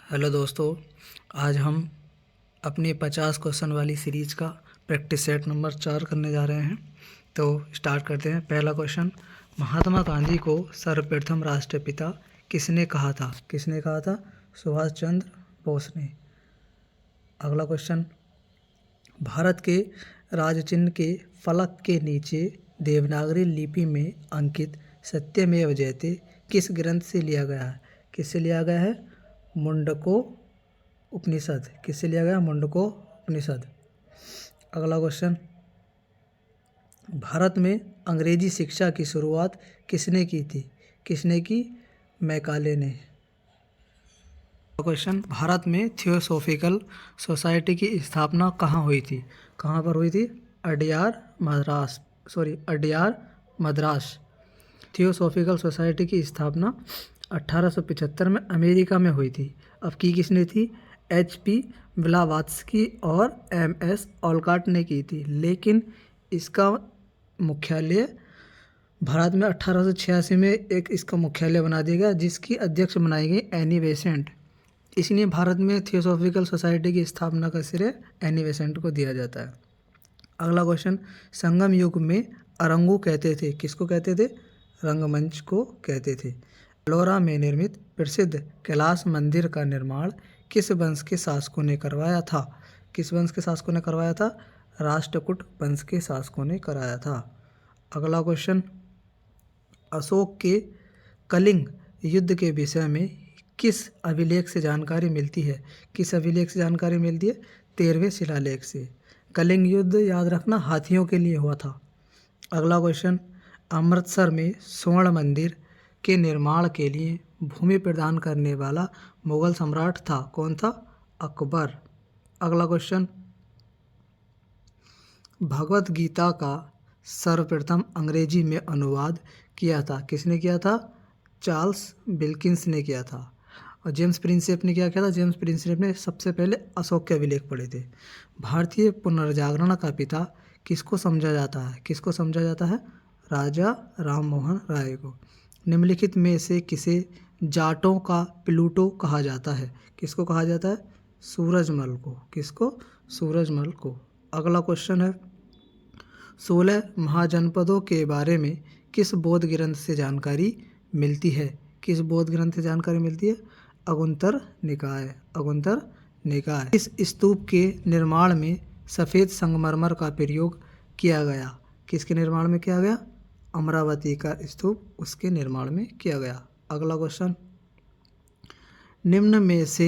Hello दोस्तों, आज हम अपनी 50 क्वेश्चन वाली सीरीज का प्रैक्टिस सेट नंबर 4 करने जा रहे हैं। तो स्टार्ट करते हैं। पहला क्वेश्चन, महात्मा गांधी को सर्वप्रथम राष्ट्रपिता किसने कहा था? किसने कहा था? सुभाष चंद्र बोस ने। अगला क्वेश्चन, भारत के राजचिन्ह के फलक के नीचे देवनागरी लिपि में अंकित सत्यमेव जयते किस ग्रंथ से लिया गया है? किससे लिया गया है? मुंडको उपनिषद। किससे लिया गया? मुंडको उपनिषद। अगला क्वेश्चन, भारत में अंग्रेजी शिक्षा की शुरुआत किसने की थी? किसने की? मैकाले ने। क्वेश्चन, भारत में थियोसॉफिकल सोसाइटी की स्थापना कहाँ हुई थी? कहाँ पर हुई थी? अडियार मद्रास। थियोसॉफिकल सोसाइटी की स्थापना 1875 में अमेरिका में हुई थी। अब की किसने थी? HP ब्लावात्स्की और MS ओलकॉट ने की थी, लेकिन इसका मुख्यालय भारत में 1886 में एक इसका मुख्यालय बना दिया गया, जिसकी अध्यक्ष बनाई गई एनी बेसेंट। इसलिए भारत में थियोसॉफिकल सोसाइटी की स्थापना का श्रेय एनी बेसेंट को दिया जाता है। अगला क्वेश्चन, संगम युग में अरंगू कहते थे, किसको कहते थे? रंगमंच को कहते थे। एलोरा में निर्मित प्रसिद्ध कैलाश मंदिर का निर्माण किस वंश के शासकों ने करवाया था? किस वंश के शासकों ने करवाया था? राष्ट्रकूट वंश के शासकों ने कराया था। अगला क्वेश्चन, अशोक के कलिंग युद्ध के विषय में किस अभिलेख से जानकारी मिलती है? किस अभिलेख से जानकारी मिलती है? 13वें शिलालेख से। कलिंग युद्ध याद रखना हाथियों के लिए हुआ था। अगला क्वेश्चन, अमृतसर में स्वर्ण मंदिर के निर्माण के लिए भूमि प्रदान करने वाला मुगल सम्राट था? कौन था? अकबर। अगला क्वेश्चन, भगवत गीता का सर्वप्रथम अंग्रेजी में अनुवाद किया था? किसने किया था? चार्ल्स विल्किंस ने किया था। और जेम्स प्रिंसेप ने क्या किया था? जेम्स प्रिंसेप ने सबसे पहले अशोक के अभिलेख पढ़े थे। भारतीय पुनर्जागरण का पिता किसको समझा जाता है? किसको समझा जाता है? राजा राममोहन राय को। निम्नलिखित में से किसे जाटों का प्लूटो कहा जाता है? किसको कहा जाता है? सूरजमल को। किसको? सूरजमल को। अगला क्वेश्चन है, 16 महाजनपदों के बारे में किस बौद्ध ग्रंथ से जानकारी मिलती है? किस बौद्ध ग्रंथ से जानकारी मिलती है? अगुंतर निकाय। अगुंतर निकाय। इस स्तूप के निर्माण में सफ़ेद संगमरमर का प्रयोग किया गया? किसके निर्माण में किया गया? अमरावती का स्तूप, उसके निर्माण में किया गया। अगला क्वेश्चन, निम्न में से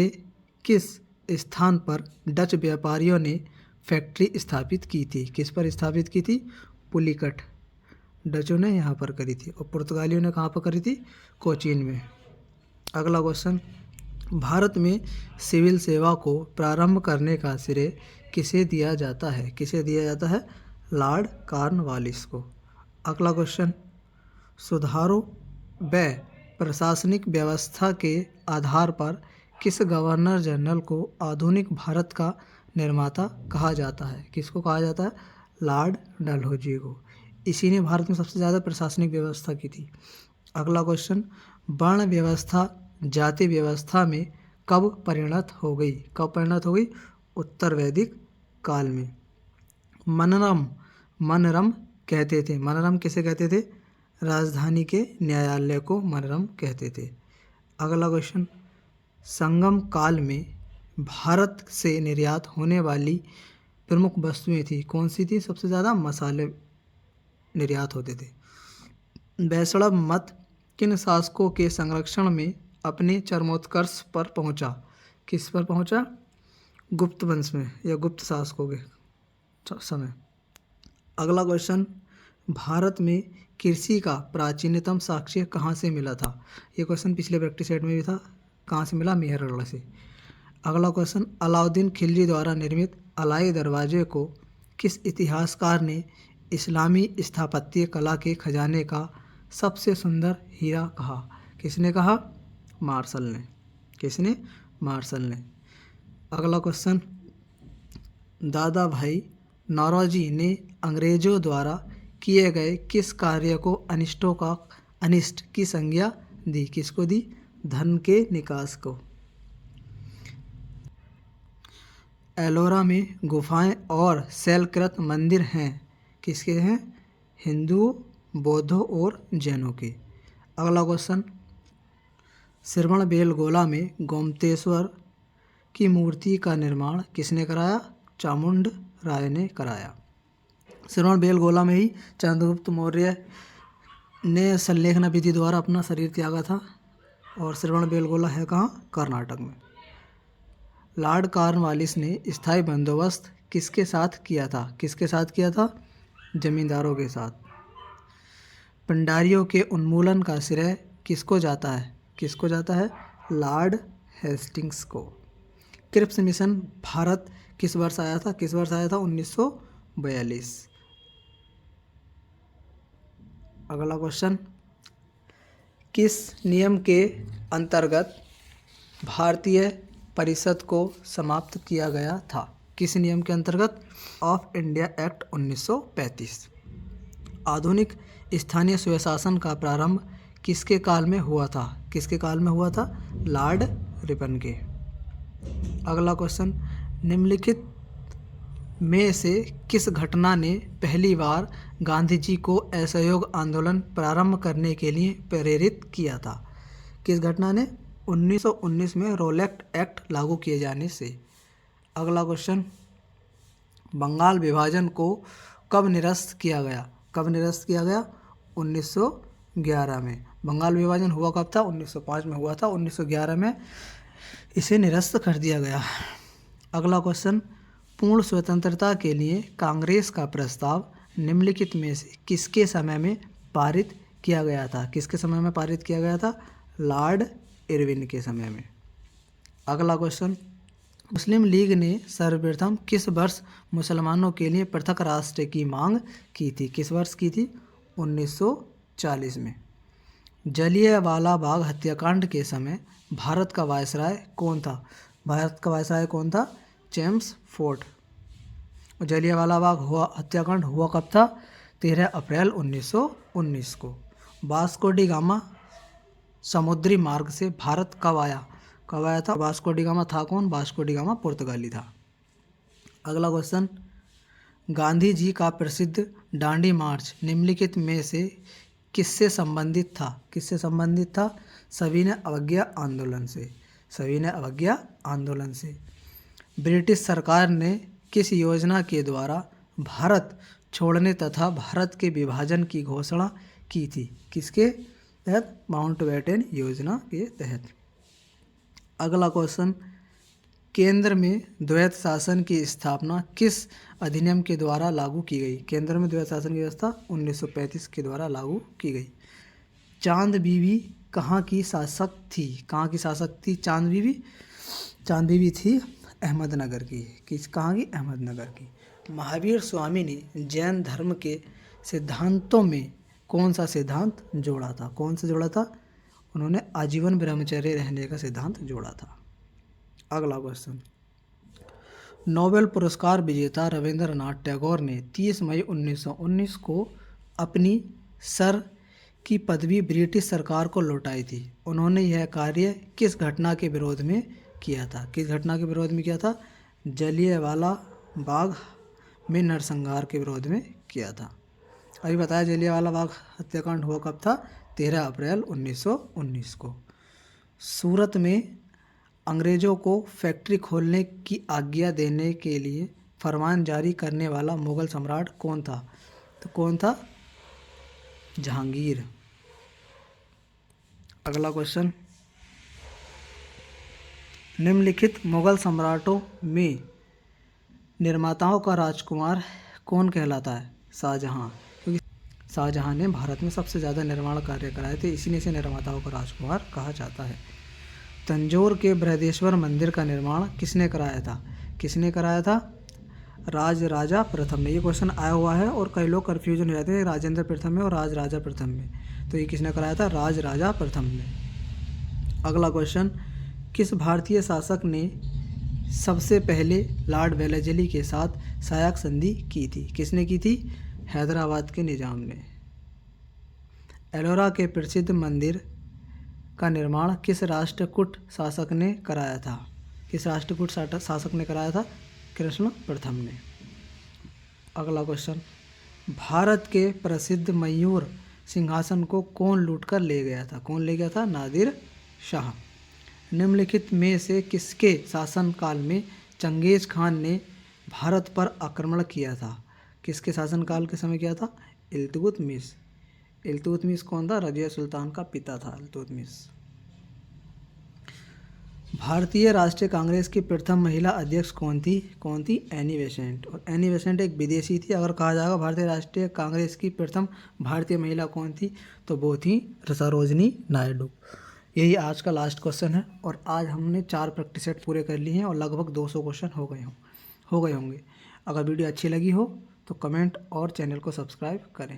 किस स्थान पर डच व्यापारियों ने फैक्ट्री स्थापित की थी? किस पर स्थापित की थी? पुलिकट। डचों ने यहाँ पर करी थी और पुर्तगालियों ने कहाँ पर करी थी? कोचीन में। अगला क्वेश्चन, भारत में सिविल सेवा को प्रारंभ करने का श्रेय किसे दिया जाता है? किसे दिया जाता है? लॉर्ड कॉर्नवालिस को। अगला क्वेश्चन, सुधारों व प्रशासनिक व्यवस्था के आधार पर किस गवर्नर जनरल को आधुनिक भारत का निर्माता कहा जाता है? किसको कहा जाता है? लॉर्ड डलहौजी को। इसी ने भारत में सबसे ज़्यादा प्रशासनिक व्यवस्था की थी। अगला क्वेश्चन, वर्ण व्यवस्था जाति व्यवस्था में कब परिणत हो गई? कब परिणत हो गई? उत्तर वैदिक काल में। मनरम कहते थे। मनरम किसे कहते थे? राजधानी के न्यायालय को मनरम कहते थे। अगला क्वेश्चन, संगम काल में भारत से निर्यात होने वाली प्रमुख वस्तुएं थी, कौन सी थी? सबसे ज़्यादा मसाले निर्यात होते थे। वैष्णव मत किन शासकों के संरक्षण में अपने चरमोत्कर्ष पर पहुंचा? किस पर पहुंचा? गुप्त वंश में या गुप्त शासकों के समय। अगला क्वेश्चन, भारत में कृषि का प्राचीनतम साक्ष्य कहाँ से मिला था? ये क्वेश्चन पिछले प्रैक्टिस सेट में भी था। कहाँ से मिला? मेहरगढ़ से। अगला क्वेश्चन, अलाउद्दीन खिलजी द्वारा निर्मित अलाई दरवाजे को किस इतिहासकार ने इस्लामी स्थापत्य कला के खजाने का सबसे सुंदर हीरा कहा? किसने कहा? मार्शल ने। किसने? मार्शल ने। अगला क्वेश्चन, दादा भाई नौरोजी ने अंग्रेजों द्वारा किए गए किस कार्य को अनिष्ट की संज्ञा दी? किसको दी? धन के निकास को। एलोरा में गुफाएं और शैलकृत मंदिर हैं, किसके हैं? हिंदू, बौद्धों और जैनों के। अगला क्वेश्चन, श्रवणबेलगोला में गोमतेश्वर की मूर्ति का निर्माण किसने कराया? चामुंड राय ने कराया। श्रवणबेलगोला में ही चंद्रगुप्त मौर्य ने संलेखना विधि द्वारा अपना शरीर त्यागा था। और श्रवणबेलगोला है कहाँ? कर्नाटक में। लॉर्ड कॉर्नवालिस ने स्थायी बंदोबस्त किसके साथ किया था? किसके साथ किया था? जमींदारों के साथ। पंडारियों के उन्मूलन का श्रेय किसको जाता है? किसको जाता है? लॉर्ड हेस्टिंग्स को। क्रिप्स मिशन भारत किस वर्ष आया था? किस वर्ष आया था? 1942। अगला क्वेश्चन, किस नियम के अंतर्गत भारतीय परिषद को समाप्त किया गया था? किस नियम के अंतर्गत? Of India act 1935। आधुनिक स्थानीय स्वशासन का प्रारंभ किसके काल में हुआ था? किसके काल में हुआ था? लॉर्ड रिपन के। अगला क्वेश्चन, निम्नलिखित में से किस घटना ने पहली बार गांधी जी को असहयोग आंदोलन प्रारंभ करने के लिए प्रेरित किया था? किस घटना ने? 1919 में रोलेक्ट एक्ट लागू किए जाने से। अगला क्वेश्चन, बंगाल विभाजन को कब निरस्त किया गया? कब निरस्त किया गया? 1911 में। बंगाल विभाजन हुआ कब था? 1905 में हुआ था। 1911 में इसे निरस्त कर दिया गया। अगला क्वेश्चन, पूर्ण स्वतंत्रता के लिए कांग्रेस का प्रस्ताव निम्नलिखित में से किसके समय में पारित किया गया था? किसके समय में पारित किया गया था? लॉर्ड इरविन के समय में। अगला क्वेश्चन, मुस्लिम लीग ने सर्वप्रथम किस वर्ष मुसलमानों के लिए पृथक राष्ट्र की मांग की थी? किस वर्ष की थी? 1940 में। जलियांवाला बाग हत्याकांड के समय भारत का वायसराय कौन था? भारत का वायसराय कौन था? James Ford. जलियांवाला बाग हत्याकांड हुआ कब था? 13 अप्रैल 1919 को। वास्को डी गामा समुद्री मार्ग से भारत कब आया? कब आया था? वास्को डी गामा था कौन? वास्को डी गामा पुर्तगाली था। अगला क्वेश्चन, गांधी जी का प्रसिद्ध डांडी मार्च निम्नलिखित में से किससे संबंधित था? किससे संबंधित था? सविनय अवज्ञा आंदोलन से। सविनय अवज्ञा आंदोलन से। ब्रिटिश सरकार ने किस योजना के द्वारा भारत छोड़ने तथा भारत के विभाजन की घोषणा की थी? किसके तहत? माउंटबेटन योजना के तहत। अगला क्वेश्चन, केंद्र में द्वैत शासन की स्थापना किस अधिनियम के द्वारा लागू की गई? केंद्र में द्वैत शासन की व्यवस्था 1935 के द्वारा लागू की गई। चांद बीबी कहाँ की शासक थी? कहाँ की शासक थी चांद बीबी? चांद बीबी थी अहमदनगर की। किस कहाँ की? अहमदनगर की। महावीर स्वामी ने जैन धर्म के सिद्धांतों में कौन सा सिद्धांत जोड़ा था? कौन सा जोड़ा था? उन्होंने आजीवन ब्रह्मचर्य रहने का सिद्धांत जोड़ा था। अगला क्वेश्चन, नोबेल पुरस्कार विजेता रविंद्रनाथ टैगोर ने 30 मई 1919 को अपनी सर की पदवी ब्रिटिश सरकार को लौटाई थी। उन्होंने यह कार्य किस घटना के विरोध में किया था? किस घटना के विरोध में किया था? जलियांवाला बाग में नरसंहार के विरोध में किया था। अभी बताया जलियांवाला बाग हत्याकांड हुआ कब था? 13 अप्रैल 1919 को। सूरत में अंग्रेज़ों को फैक्ट्री खोलने की आज्ञा देने के लिए फरमान जारी करने वाला मुगल सम्राट कौन था? तो कौन था? जहांगीर। अगला क्वेश्चन, निम्नलिखित मुगल सम्राटों में निर्माताओं का राजकुमार कौन कहलाता है? शाहजहां। क्योंकि शाहजहां ने भारत में सबसे ज़्यादा निर्माण कार्य कराए थे, इसीलिए से निर्माताओं का राजकुमार कहा जाता है। तंजौर के बृहदेश्वर मंदिर का निर्माण किसने कराया था? किसने कराया था? राज राजा प्रथम ने। ये क्वेश्चन आया हुआ है और कई लोग कन्फ्यूजन हो जाते हैं राजेंद्र प्रथम में और राज राजा प्रथम में। तो ये किसने कराया था? राज राजा प्रथम ने। अगला क्वेश्चन, किस भारतीय शासक ने सबसे पहले लॉर्ड वेलेस्ली के साथ सहायक संधि की थी? किसने की थी? हैदराबाद के निजाम ने। एलोरा के प्रसिद्ध मंदिर का निर्माण किस राष्ट्रकूट शासक ने कराया था? किस राष्ट्रकूट शासक ने कराया था? कृष्ण प्रथम ने। अगला क्वेश्चन, भारत के प्रसिद्ध मयूर सिंहासन को कौन लूटकर ले गया था? कौन ले गया था? नादिर शाह। निम्नलिखित में से किसके शासनकाल में चंगेज खान ने भारत पर आक्रमण किया था? किसके शासनकाल के समय किया था? इल्तुतमिश। इल्तुतमिश कौन था? रजिया सुल्तान का पिता था इल्तुतमिश। भारतीय राष्ट्रीय कांग्रेस की प्रथम महिला अध्यक्ष कौन थी? कौन थी? Annie Besant. और एनी बेसेंट एक विदेशी थी। अगर कहा जाएगा भारतीय राष्ट्रीय कांग्रेस की प्रथम भारतीय महिला कौन थी, तो वो थी सरोजनी नायडू। यही आज का लास्ट क्वेश्चन है और आज हमने 4 प्रैक्टिस सेट पूरे कर लिए हैं और लगभग 200 क्वेश्चन हो गए होंगे। अगर वीडियो अच्छी लगी हो तो कमेंट और चैनल को सब्सक्राइब करें।